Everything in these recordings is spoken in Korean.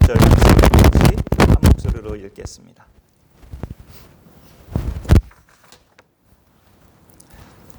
1절 말씀까지 한 목소리로 읽겠습니다.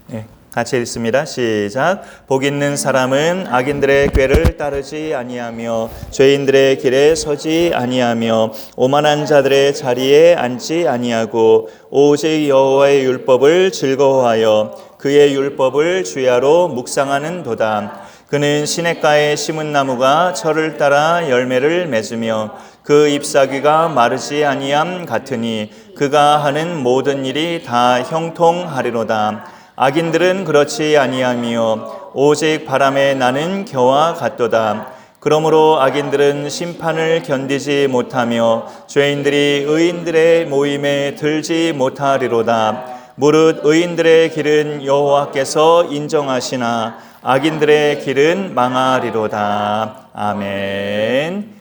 네, 같이 읽습니다. 시작. 복 있는 사람은 악인들의 꾀를 따르지 아니하며 죄인들의 길에 서지 아니하며 오만한 자들의 자리에 앉지 아니하고 오직 여호와의 율법을 즐거워하여 그의 율법을 주야로 묵상하는 도다. 그는 시냇가에 심은 나무가 철을 따라 열매를 맺으며 그 잎사귀가 마르지 아니함 같으니 그가 하는 모든 일이 다 형통하리로다. 악인들은 그렇지 아니하며 오직 바람에 나는 겨와 같도다. 그러므로 악인들은 심판을 견디지 못하며 죄인들이 의인들의 모임에 들지 못하리로다. 무릇 의인들의 길은 여호와께서 인정하시나 악인들의 길은 망하리로다. 아멘.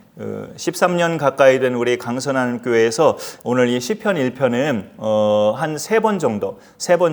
13년 가까이 된 우리 강선한 교회에서 오늘 이 시편 1편은 한 3번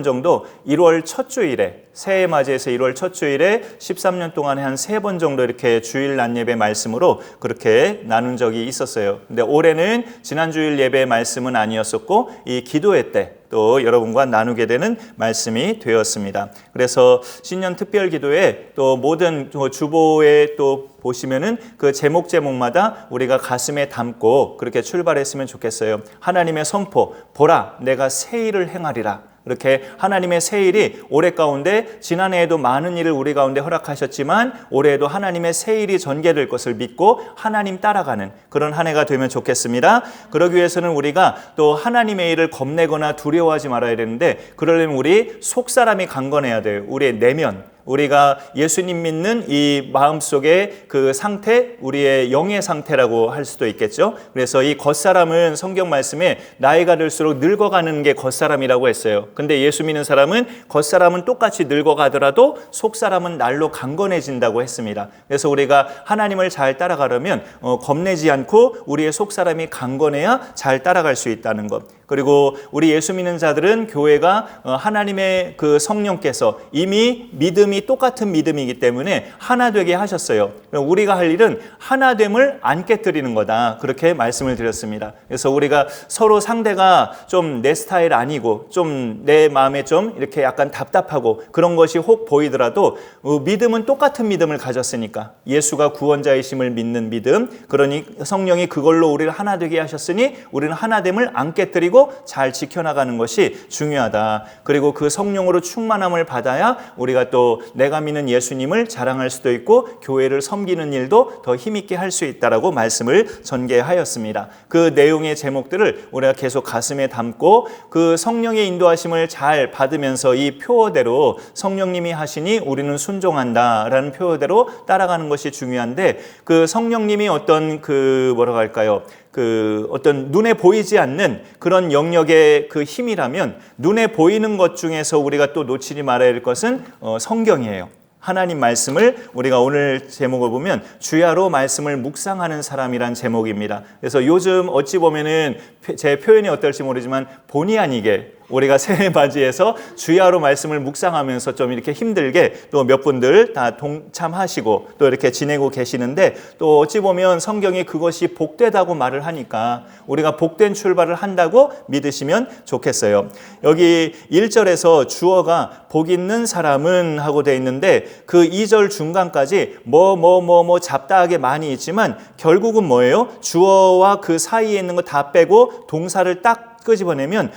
정도 1월 첫 주일에 새해 맞이해서 1월 첫 주일에 13년 동안에 한 3번 정도 이렇게 주일 낮 예배 말씀으로 그렇게 나눈 적이 있었어요. 근데 올해는 지난 주일 예배 말씀은 아니었었고 이 기도회 때 또 여러분과 나누게 되는 말씀이 되었습니다. 그래서 신년 특별 기도에 또 모든 주보에 또 보시면은 그 제목마다 우리가 가슴에 담고 그렇게 출발했으면 좋겠어요. 하나님의 선포, 보라, 내가 새 일을 행하리라. 이렇게 하나님의 새 일이 올해 가운데 지난해에도 많은 일을 우리 가운데 허락하셨지만 올해에도 하나님의 새 일이 전개될 것을 믿고 하나님 따라가는 그런 한 해가 되면 좋겠습니다. 그러기 위해서는 우리가 또 하나님의 일을 겁내거나 두려워하지 말아야 되는데 그러려면 우리 속사람이 강건해야 돼요. 우리의 내면. 우리가 예수님 믿는 이 마음속의 그 상태, 우리의 영의 상태라고 할 수도 있겠죠. 그래서 이 겉사람은 성경 말씀에 나이가 들수록 늙어가는 게 겉사람이라고 했어요. 근데 예수 믿는 사람은 겉사람은 똑같이 늙어가더라도 속사람은 날로 강건해진다고 했습니다. 그래서 우리가 하나님을 잘 따라가려면 겁내지 않고 우리의 속사람이 강건해야 잘 따라갈 수 있다는 것. 그리고 우리 예수 믿는 자들은 교회가 하나님의 그 성령께서 이미 믿음이 똑같은 믿음이기 때문에 하나 되게 하셨어요. 우리가 할 일은 하나됨을 안 깨뜨리는 거다. 그렇게 말씀을 드렸습니다. 그래서 우리가 서로 상대가 좀 내 스타일 아니고 좀 내 마음에 좀 이렇게 약간 답답하고 그런 것이 혹 보이더라도 믿음은 똑같은 믿음을 가졌으니까 예수가 구원자이심을 믿는 믿음, 그러니 성령이 그걸로 우리를 하나 되게 하셨으니 우리는 하나됨을 안 깨뜨리고 잘 지켜나가는 것이 중요하다. 그리고 그 성령으로 충만함을 받아야 우리가 또 내가 믿는 예수님을 자랑할 수도 있고 교회를 섬기는 일도 더 힘있게 할 수 있다라고 말씀을 전개하였습니다. 그 내용의 제목들을 우리가 계속 가슴에 담고 그 성령의 인도하심을 잘 받으면서 이 표어대로 성령님이 하시니 우리는 순종한다라는 표어대로 따라가는 것이 중요한데 그 성령님이 어떤 그 뭐라고 할까요? 그 어떤 눈에 보이지 않는 그런 영역의 그 힘이라면 눈에 보이는 것 중에서 우리가 또 놓치지 말아야 할 것은 성경이에요. 하나님 말씀을 우리가 오늘 제목을 보면 주야로 말씀을 묵상하는 사람이란 제목입니다. 그래서 요즘 어찌 보면은 제 표현이 어떨지 모르지만 본의 아니게 우리가 새해 맞이해서 주야로 말씀을 묵상하면서 좀 이렇게 힘들게 또 몇 분들 다 동참하시고 또 이렇게 지내고 계시는데 또 어찌 보면 성경이 그것이 복되다고 말을 하니까 우리가 복된 출발을 한다고 믿으시면 좋겠어요. 여기 1절에서 주어가 복 있는 사람은 하고 되어 있는데 그 2절 중간까지 뭐 잡다하게 많이 있지만 결국은 뭐예요? 주어와 그 사이에 있는 거 다 빼고 동사를 딱 끄집어내면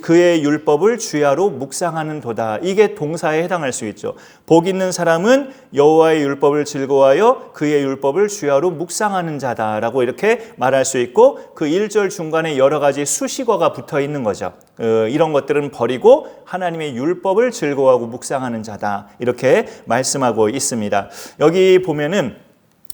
그의 율법을 주야로 묵상하는 도다. 이게 동사에 해당할 수 있죠. 복 있는 사람은 여호와의 율법을 즐거워하여 그의 율법을 주야로 묵상하는 자다라고 이렇게 말할 수 있고 그 1절 중간에 여러 가지 수식어가 붙어 있는 거죠. 이런 것들은 버리고 하나님의 율법을 즐거워하고 묵상하는 자다. 이렇게 말씀하고 있습니다. 여기 보면은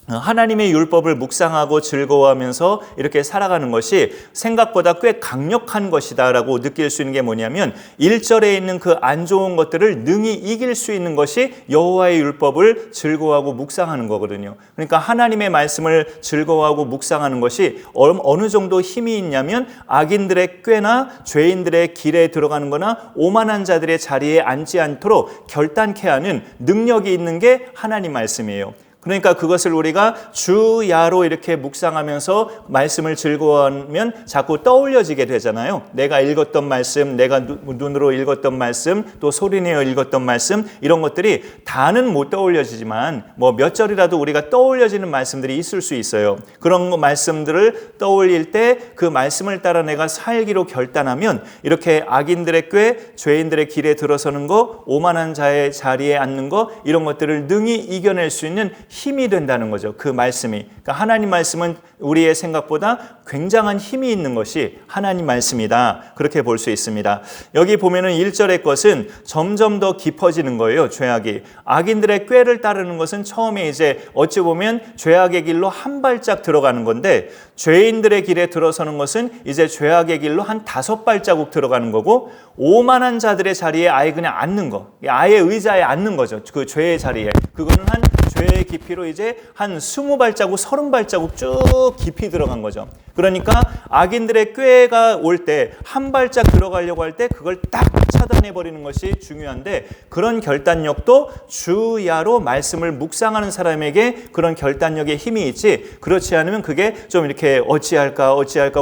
하나님의 율법을 묵상하고 즐거워하면서 이렇게 살아가는 것이 생각보다 꽤 강력한 것이다 라고 느낄 수 있는 게 뭐냐면 1절에 있는 그 안 좋은 것들을 능히 이길 수 있는 것이 여호와의 율법을 즐거워하고 묵상하는 거거든요. 그러니까 하나님의 말씀을 즐거워하고 묵상하는 것이 어느 정도 힘이 있냐면 악인들의 꾀나 죄인들의 길에 들어가는 거나 오만한 자들의 자리에 앉지 않도록 결단케 하는 능력이 있는 게 하나님 말씀이에요. 그러니까 그것을 우리가 주야로 이렇게 묵상하면서 말씀을 즐거워하면 자꾸 떠올려지게 되잖아요. 내가 읽었던 말씀, 내가 눈으로 읽었던 말씀, 또 소리내어 읽었던 말씀, 이런 것들이 다는 못 떠올려지지만 뭐 몇 절이라도 우리가 떠올려지는 말씀들이 있을 수 있어요. 그런 말씀들을 떠올릴 때 그 말씀을 따라 내가 살기로 결단하면 이렇게 악인들의 꾀, 죄인들의 길에 들어서는 거, 오만한 자의 자리에 앉는 거, 이런 것들을 능히 이겨낼 수 있는 힘이 된다는 거죠. 그 말씀이. 그러니까 하나님 말씀은 우리의 생각보다 굉장한 힘이 있는 것이 하나님 말씀이다. 그렇게 볼 수 있습니다. 여기 보면은 1절의 것은 점점 더 깊어지는 거예요. 죄악이. 악인들의 꾀를 따르는 것은 처음에 이제 어찌 보면 죄악의 길로 한 발짝 들어가는 건데, 죄인들의 길에 들어서는 것은 이제 죄악의 길로 한 5발자국 들어가는 거고, 오만한 자들의 자리에 아예 그냥 앉는 거, 아예 의자에 앉는 거죠. 그 죄의 자리에. 그거는 한 죄의 깊이로 이제 한 20발자국, 30발자국 쭉 깊이 들어간 거죠. 그러니까 악인들의 꾀가 올 때 한 발짝 들어가려고 할 때 그걸 딱 차단해버리는 것이 중요한데, 그런 결단력도 주야로 말씀을 묵상하는 사람에게 그런 결단력의 힘이 있지, 그렇지 않으면 그게 좀 이렇게 어찌할까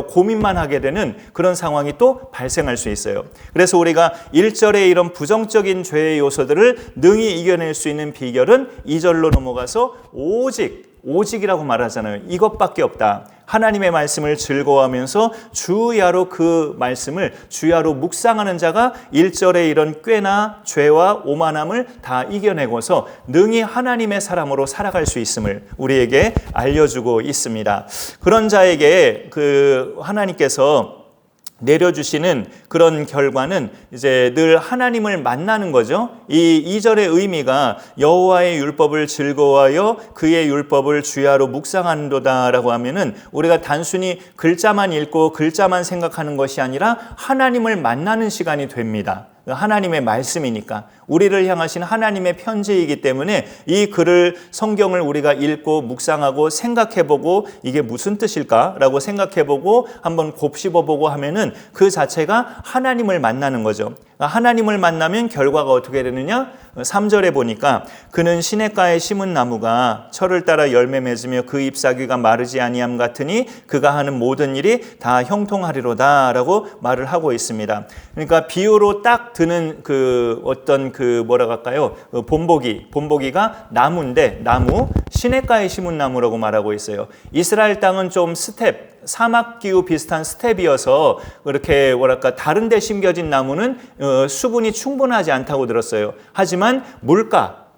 고민만 하게 되는 그런 상황이 또 발생할 수 있어요. 그래서 우리가 1절의 이런 부정적인 죄의 요소들을 능히 이겨낼 수 있는 비결은 2절로 넘어가서 오직이라고 말하잖아요. 이것밖에 없다. 하나님의 말씀을 즐거워하면서 주야로 그 말씀을 주야로 묵상하는 자가 1절의 이런 꾀나 죄와 오만함을 다 이겨내고서 능히 하나님의 사람으로 살아갈 수 있음을 우리에게 알려주고 있습니다. 그런 자에게 그 하나님께서 내려주시는 그런 결과는 이제 늘 하나님을 만나는 거죠. 이 2절의 의미가 여호와의 율법을 즐거워하여 그의 율법을 주야로 묵상한도다라고 하면은 우리가 단순히 글자만 읽고 글자만 생각하는 것이 아니라 하나님을 만나는 시간이 됩니다. 하나님의 말씀이니까, 우리를 향하신 하나님의 편지이기 때문에 이 글을, 성경을 우리가 읽고 묵상하고 생각해보고 이게 무슨 뜻일까라고 생각해보고 한번 곱씹어보고 하면은 그 자체가 하나님을 만나는 거죠. 하나님을 만나면 결과가 어떻게 되느냐? 3절에 보니까 그는 시냇가에 심은 나무가 철을 따라 열매 맺으며 그 잎사귀가 마르지 아니함 같으니 그가 하는 모든 일이 다 형통하리로다라고 말을 하고 있습니다. 그러니까 비유로 딱 드는 그 어떤 그 뭐라고 할까요? 본보기가 나무인데, 나무, 시냇가에 심은 나무라고 말하고 있어요. 이스라엘 땅은 좀 사막 기후 비슷한 스텝이어서 그렇게 뭐랄까 다른 데 심겨진 나무는 수분이 충분하지 않다고 들었어요. 하지만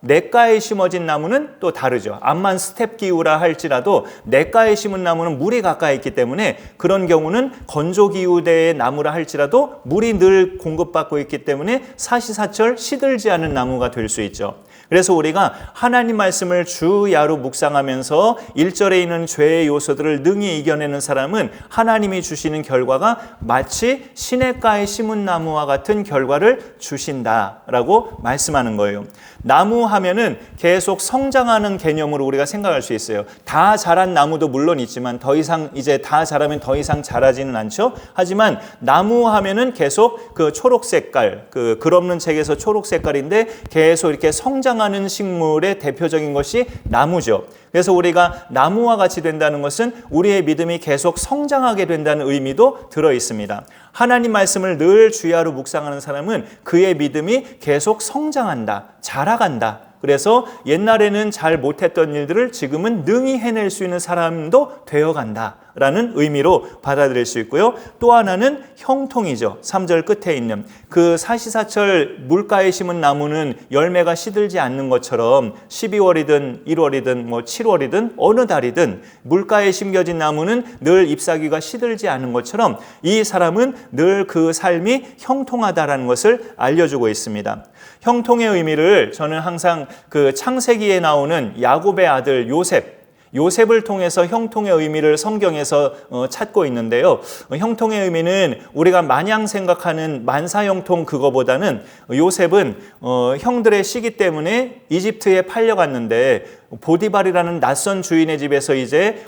냇가에 심어진 나무는 또 다르죠. 암만 스텝 기후라 할지라도 냇가에 심은 나무는 물이 가까이 있기 때문에 그런 경우는 건조 기후대의 나무라 할지라도 물이 늘 공급받고 있기 때문에 사시사철 시들지 않은 나무가 될 수 있죠. 그래서 우리가 하나님 말씀을 주야로 묵상하면서 1절에 있는 죄의 요소들을 능히 이겨내는 사람은 하나님이 주시는 결과가 마치 시냇가에 심은 나무와 같은 결과를 주신다라고 말씀하는 거예요. 나무 하면은 계속 성장하는 개념으로 우리가 생각할 수 있어요. 다 자란 나무도 물론 있지만 더 이상 이제 다 자라면 더 이상 자라지는 않죠. 하지만 나무 하면은 계속 그 초록 색깔, 그 글 없는 책에서 초록 색깔인데 계속 이렇게 성장하는 식물의 대표적인 것이 나무죠. 그래서 우리가 나무와 같이 된다는 것은 우리의 믿음이 계속 성장하게 된다는 의미도 들어 있습니다. 하나님 말씀을 늘 주야로 묵상하는 사람은 그의 믿음이 계속 성장한다, 자라간다. 그래서 옛날에는 잘 못했던 일들을 지금은 능히 해낼 수 있는 사람도 되어간다 라는 의미로 받아들일 수 있고요. 또 하나는 형통이죠. 3절 끝에 있는 그 사시사철 물가에 심은 나무는 열매가 시들지 않는 것처럼 12월이든 1월이든 7월이든 어느 달이든 물가에 심겨진 나무는 늘 잎사귀가 시들지 않는 것처럼 이 사람은 늘 그 삶이 형통하다라는 것을 알려주고 있습니다. 형통의 의미를 저는 항상 그 창세기에 나오는 야곱의 아들 요셉을 통해서 형통의 의미를 성경에서 찾고 있는데요. 형통의 의미는 우리가 마냥 생각하는 만사형통 그거보다는 요셉은 형들의 시기 때문에 이집트에 팔려갔는데 보디발이라는 낯선 주인의 집에서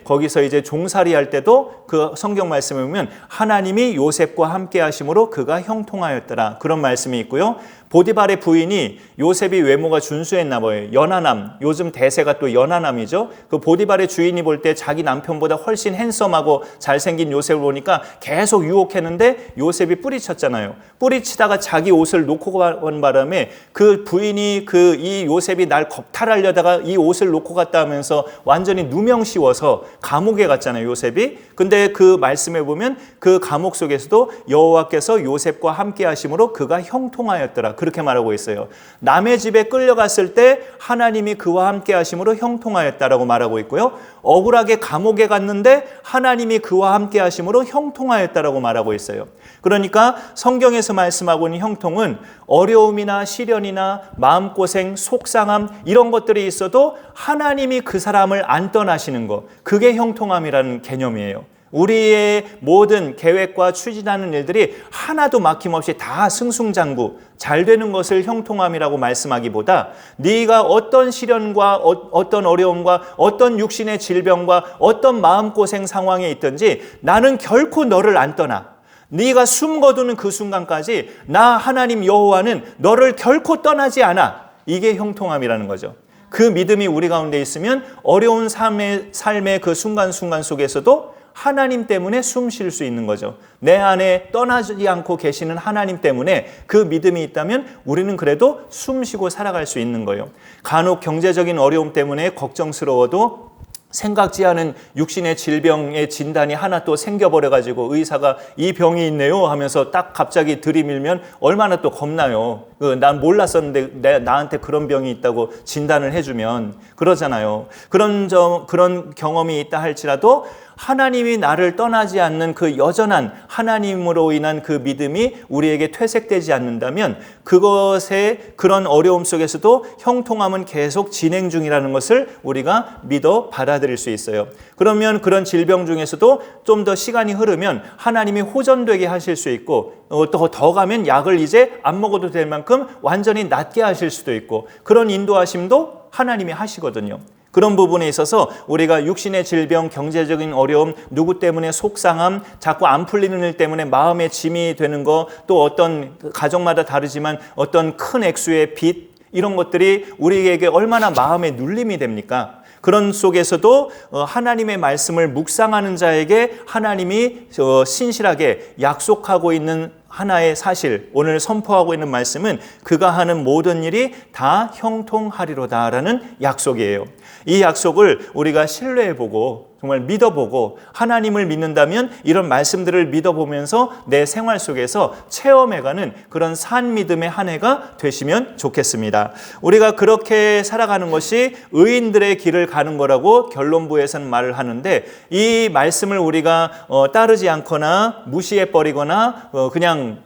거기서 종살이 할 때도 그 성경 말씀에 보면 하나님이 요셉과 함께 하심으로 그가 형통하였더라. 그런 말씀이 있고요. 보디발의 부인이 요셉이 외모가 준수했나 봐요. 연하남, 요즘 대세가 또 연하남이죠. 그 보디발의 주인이 볼 때 자기 남편보다 훨씬 핸섬하고 잘생긴 요셉을 보니까 계속 유혹했는데 요셉이 뿌리쳤잖아요. 뿌리치다가 자기 옷을 놓고 간 바람에 그 부인이 이 요셉이 날 겁탈하려다가 이 옷을 놓고 갔다 하면서 완전히 누명 씌워서 감옥에 갔잖아요, 요셉이. 근데 그 말씀에 보면 그 감옥 속에서도 여호와께서 요셉과 함께 하심으로 그가 형통하였더라. 그렇게 말하고 있어요. 남의 집에 끌려갔을 때 하나님이 그와 함께 하심으로 형통하였다라고 말하고 있고요. 억울하게 감옥에 갔는데 하나님이 그와 함께 하심으로 형통하였다라고 말하고 있어요. 그러니까 성경에서 말씀하고 있는 형통은 어려움이나 시련이나 마음고생, 속상함 이런 것들이 있어도 하나님이 그 사람을 안 떠나시는 것, 그게 형통함이라는 개념이에요. 우리의 모든 계획과 추진하는 일들이 하나도 막힘없이 다 승승장구 잘 되는 것을 형통함이라고 말씀하기보다 네가 어떤 시련과 어떤 어려움과 어떤 육신의 질병과 어떤 마음고생 상황에 있든지 나는 결코 너를 안 떠나. 네가 숨 거두는 그 순간까지 나 하나님 여호와는 너를 결코 떠나지 않아. 이게 형통함이라는 거죠. 그 믿음이 우리 가운데 있으면 어려운 삶의 그 순간순간 속에서도 하나님 때문에 숨 쉴 수 있는 거죠. 내 안에 떠나지 않고 계시는 하나님 때문에 그 믿음이 있다면 우리는 그래도 숨 쉬고 살아갈 수 있는 거예요. 간혹 경제적인 어려움 때문에 걱정스러워도 생각지 않은 육신의 질병의 진단이 하나 또 생겨버려가지고 의사가 이 병이 있네요 하면서 딱 갑자기 들이밀면 얼마나 또 겁나요. 난 몰랐었는데 나한테 그런 병이 있다고 진단을 해주면 그러잖아요. 그런 경험이 있다 할지라도 하나님이 나를 떠나지 않는 그 여전한 하나님으로 인한 그 믿음이 우리에게 퇴색되지 않는다면 그것의 그런 어려움 속에서도 형통함은 계속 진행 중이라는 것을 우리가 믿어 받아들일 수 있어요. 그러면 그런 질병 중에서도 좀 더 시간이 흐르면 하나님이 호전되게 하실 수 있고 더 가면 약을 이제 안 먹어도 될 만큼 완전히 낫게 하실 수도 있고 그런 인도하심도 하나님이 하시거든요. 그런 부분에 있어서 우리가 육신의 질병, 경제적인 어려움, 누구 때문에 속상함, 자꾸 안 풀리는 일 때문에 마음의 짐이 되는 거, 또 어떤 가정마다 다르지만 어떤 큰 액수의 빚 이런 것들이 우리에게 얼마나 마음의 눌림이 됩니까? 그런 속에서도 하나님의 말씀을 묵상하는 자에게 하나님이 신실하게 약속하고 있는 하나의 사실, 오늘 선포하고 있는 말씀은 그가 하는 모든 일이 다 형통하리로다라는 약속이에요. 이 약속을 우리가 신뢰해보고 정말 믿어보고 하나님을 믿는다면 이런 말씀들을 믿어보면서 내 생활 속에서 체험해가는 그런 산 믿음의 한 해가 되시면 좋겠습니다. 우리가 그렇게 살아가는 것이 의인들의 길을 가는 거라고 결론부에서는 말을 하는데 이 말씀을 우리가 따르지 않거나 무시해버리거나 그냥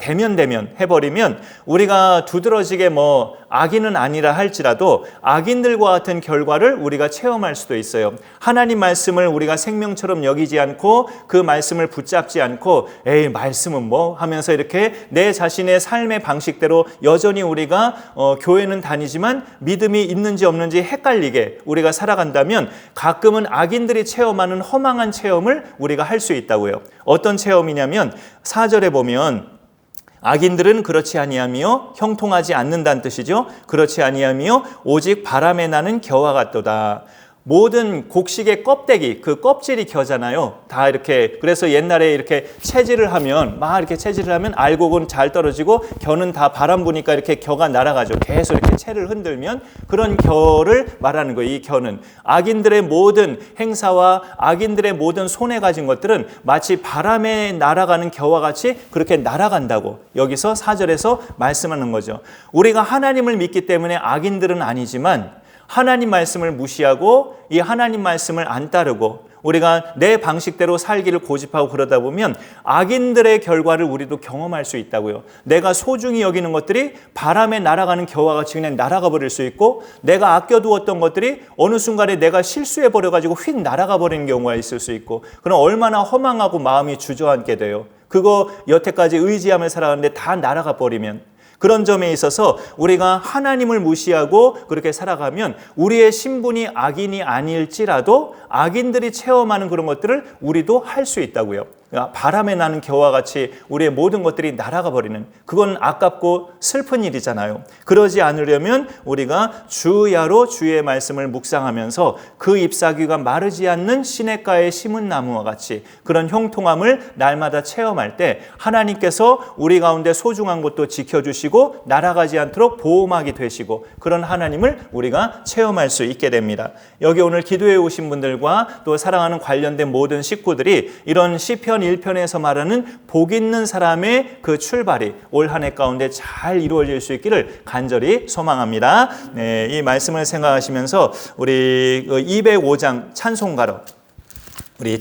대면 해버리면 우리가 두드러지게 악인은 아니라 할지라도 악인들과 같은 결과를 우리가 체험할 수도 있어요. 하나님 말씀을 우리가 생명처럼 여기지 않고 그 말씀을 붙잡지 않고 에이 말씀은 뭐 하면서 이렇게 내 자신의 삶의 방식대로 여전히 우리가 교회는 다니지만 믿음이 있는지 없는지 헷갈리게 우리가 살아간다면 가끔은 악인들이 체험하는 허망한 체험을 우리가 할 수 있다고요. 어떤 체험이냐면 4절에 보면 악인들은 그렇지 아니하며 형통하지 않는다는 뜻이죠. 그렇지 아니하며 오직 바람에 나는 겨와 같도다. 모든 곡식의 껍데기, 그 껍질이 겨잖아요. 다 이렇게. 그래서 옛날에 이렇게 채질을 하면 알곡은 잘 떨어지고 겨는 다 바람 부니까 이렇게 겨가 날아가죠. 계속 이렇게 채를 흔들면 그런 겨를 말하는 거예요. 이 겨는 악인들의 모든 행사와 악인들의 모든 손에 가진 것들은 마치 바람에 날아가는 겨와 같이 그렇게 날아간다고 여기서 4절에서 말씀하는 거죠. 우리가 하나님을 믿기 때문에 악인들은 아니지만 하나님 말씀을 무시하고 이 하나님 말씀을 안 따르고 우리가 내 방식대로 살기를 고집하고 그러다 보면 악인들의 결과를 우리도 경험할 수 있다고요. 내가 소중히 여기는 것들이 바람에 날아가는 겨와 같이 그냥 날아가 버릴 수 있고 내가 아껴두었던 것들이 어느 순간에 내가 실수해버려가지고 휙 날아가 버리는 경우가 있을 수 있고 그럼 얼마나 허망하고 마음이 주저앉게 돼요. 그거 여태까지 의지하며 살아갔는데 다 날아가 버리면 그런 점에 있어서 우리가 하나님을 무시하고 그렇게 살아가면 우리의 신분이 악인이 아닐지라도 악인들이 체험하는 그런 것들을 우리도 할 수 있다고요. 바람에 나는 겨와 같이 우리의 모든 것들이 날아가 버리는, 그건 아깝고 슬픈 일이잖아요. 그러지 않으려면 우리가 주야로 주의 말씀을 묵상하면서 그 잎사귀가 마르지 않는 시냇가에 심은 나무와 같이 그런 형통함을 날마다 체험할 때 하나님께서 우리 가운데 소중한 것도 지켜주시고 날아가지 않도록 보호막이 되시고, 그런 하나님을 우리가 체험할 수 있게 됩니다. 여기 오늘 기도해 오신 분들과 또 사랑하는 관련된 모든 식구들이 이런 시편 1편에서 말하는 복 있는 사람의 그 출발이 올 한 해 가운데 잘 이루어질 수 있기를 간절히 소망합니다. 네, 이 말씀을 생각하시면서 우리 205장 찬송가로 우리